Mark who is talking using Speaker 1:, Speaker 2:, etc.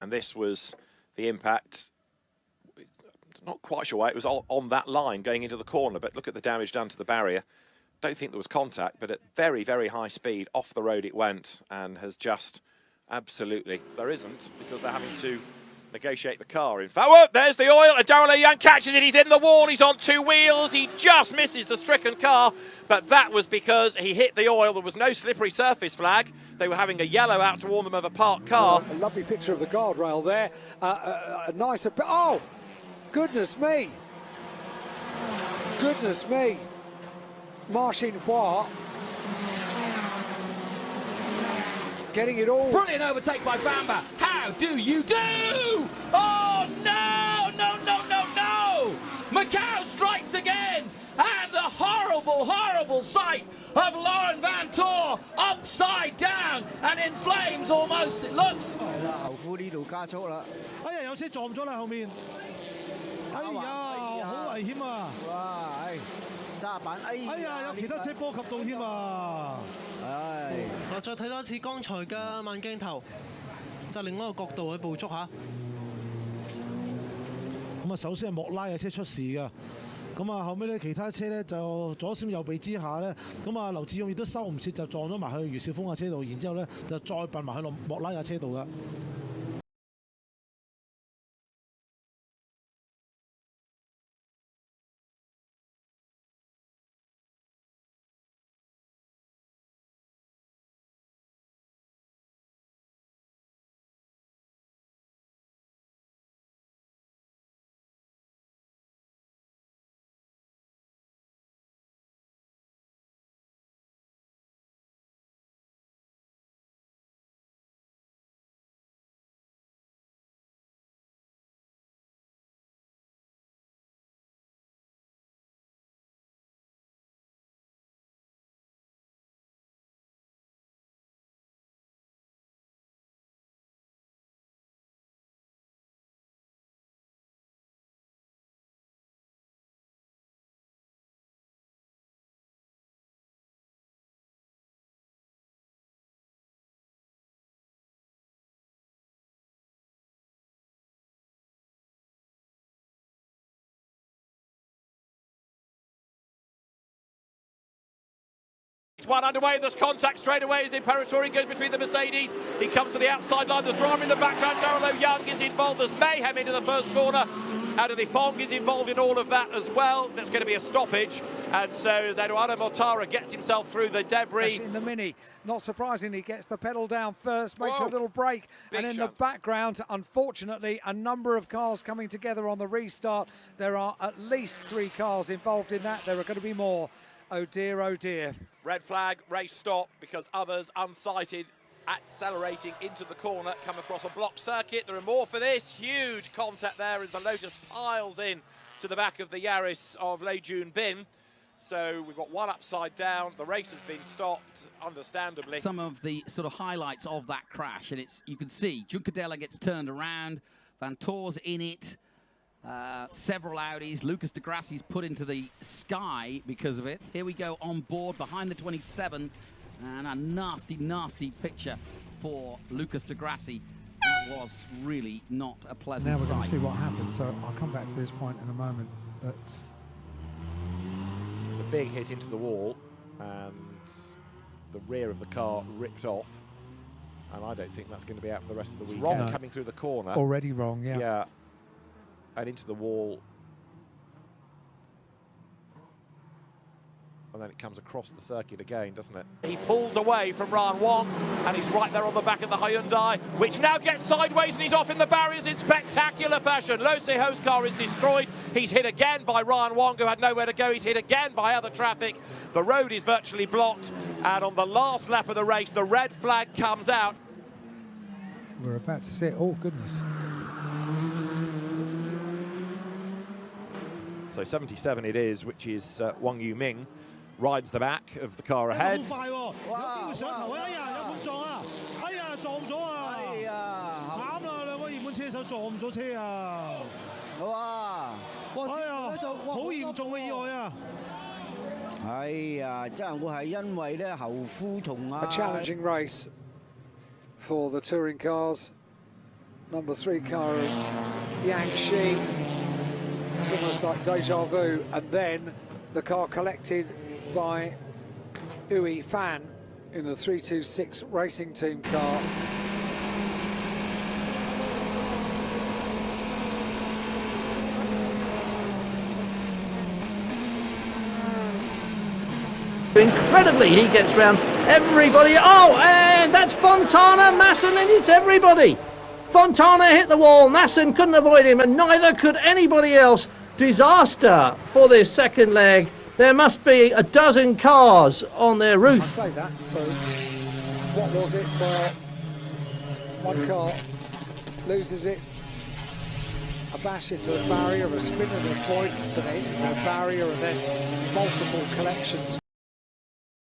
Speaker 1: And this was the impact. Not quite sure why it was on that line going into the corner, but look at the damage done to the barrier. Don't think there was contact, but at very, very high speed, off the road it went, and has just absolutely... There isn't, because they're having to negotiate the car. In fact, oh, there's the oil, and Darrell Young catches it. He's in the wall, he's on two wheels. He just misses the stricken car, but that was because he hit the oil. There was no slippery surface flag. They were having a yellow out to warn them of a parked car.
Speaker 2: A lovely picture of the guardrail there. A nice... Oh, goodness me. Goodness me. Marcin Hua getting it all.
Speaker 3: Brilliant overtake by Bamba. How do you do? Oh, no, no, no, no, no. Macau strikes again. And the horrible, horrible sight of Laurent Vantour upside down and in flames almost, it looks.
Speaker 4: 後夫呢度加速啦！
Speaker 5: 哎呀，有車撞咗啦後面！哎呀，好危險啊！
Speaker 4: 哇，沙板，哎
Speaker 5: 呀，有其他車波及到添啊！
Speaker 4: 唉，
Speaker 6: 我再睇多次剛才嘅慢鏡頭，就另一個角度去捕捉下。
Speaker 5: 咁啊，首先係莫拉嘅車出事㗎。咁啊，後尾咧其他車咧就左閃右避之下咧，咁啊劉志勇亦都收唔切，就撞咗埋去余少峰嘅車度，然之後咧就再揼埋去落莫拉嘅車度㗎。
Speaker 1: It's one underway, there's contact straight away as Imperatori goes between the Mercedes. He comes to the outside line, there's drama in the background. Darrell Young is involved, there's mayhem into the first corner. Adoni Fong is involved in all of that as well. There's going to be a stoppage. And so as Eduardo Mortara gets himself through the debris.
Speaker 2: In the Mini, not surprisingly, gets the pedal down first, makes a little break. And in the background, unfortunately, a number of cars coming together on the restart. There are at least 3 cars involved in that. There are going to be more. Oh dear, oh dear.
Speaker 1: Red flag, race stop, because others unsighted accelerating into the corner come across a blocked circuit. There are more for this. Huge contact there as the Lotus piles in to the back of the Yaris of Lei Jun Bin. So we've got one upside down. The race has been stopped, understandably.
Speaker 3: Some of the sort of highlights of that crash, and it's you can see Juncadella gets turned around, Vantour's in it. Several Audis. Lucas de Grassi's put into the sky because of it. Here we go on board behind the 27, and a nasty, nasty picture for Lucas de Grassi. That was really not a pleasant sight.
Speaker 2: Now we're going to see what happens, so I'll come back to this point in a moment. But
Speaker 1: it's a big hit into the wall, and the rear of the car ripped off. And I don't think that's going to be out for the rest of the weekend. Wrong coming through the corner.
Speaker 2: Already wrong, yeah.
Speaker 1: Yeah. And into the wall. And then it comes across the circuit again, doesn't it? He pulls away from Ryan Wong, and he's right there on the back of the Hyundai, which now gets sideways, and he's off in the barriers in spectacular fashion. Lo Se-ho's car is destroyed. He's hit again by Ryan Wong, who had nowhere to go. He's hit again by other traffic. The road is virtually blocked, and on the last lap of the race, the red flag comes out.
Speaker 2: We're about to see it. Oh, goodness.
Speaker 1: So 77 it is, which is Wang Yuming, rides the back of the car ahead.
Speaker 2: A challenging race for the touring cars. number 3 car of Yang Shi. It's almost like deja vu. And then the car collected by Ui Fan in the 326 Racing Team car.
Speaker 7: Incredibly, he gets round everybody. Oh, and that's Fontana, Masson, and it's everybody. Fontana hit the wall, Masson couldn't avoid him, and neither could anybody else. Disaster for this second leg. There must be a dozen cars on their roof.
Speaker 2: I say that, so what was it? Well, one car loses it, a bash into the barrier, a spin and avoidance and into the barrier, and then multiple collections.